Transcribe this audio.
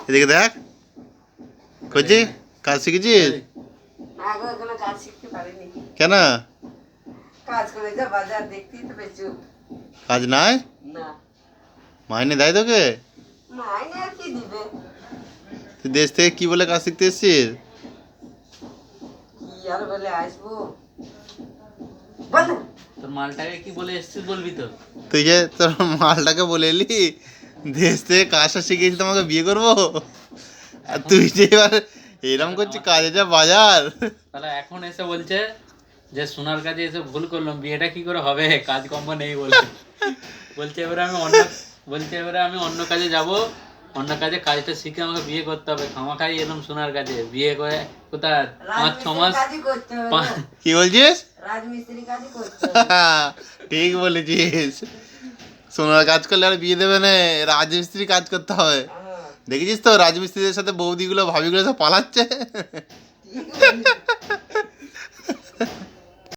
এদিকে দেখ করছি কাজ শিখেছিস না গো এখনো কাজ শিখতে পারিনি। কেন? কাজ করে যা বাজার দেখতেই তো পেছু। কাজ নাই? না মাইনে দেয় তোকে? মাইনে আর কি দিবে? তুই দেশ থেকে কি বলে কাজ শিখতে এসেছিস? কি আর বলে আসবো বল। তোর মালটাকে কি বলে এসছিস বলবি তো? তুই যে তোর মালটাকে বলে এলি দেশ থেকে কাজটা শিখেছি তোমাকে বিয়ে করবো, আর তুই যে এবার এরম করছিস কাজে যা বাজার। তাহলে এখন এসে বলছে যে সোনার কাজে এসে ভুল করলাম, বিয়েটা কি করে হবে, কাজ কম্প নেই বলছে। বলছে এবারে আমি অন্য কাজে যাব, অন্য কাজে কাজটা শিখে আমাকে বিয়ে করতে হবে। খামাখাই এলাম সোনার কাজে, বিয়ে করে কোথায় 5-6 মাস কাজই করতে হবে গো। কি বলছিস? রাজমিস্ত্রি কাজই করতে হবে। ঠিক বলেছিস, সোনার কাজ করলে আর বিয়ে দেবে না, রাজমিস্ত্রি কাজ করতে হবে। হ্যাঁ, দেখেছিস তো রাজমিস্ত্রিদের সাথে বৌদিগুলো ভাবিগুলো সব পালাচ্ছে। ঠিক বলেছিস।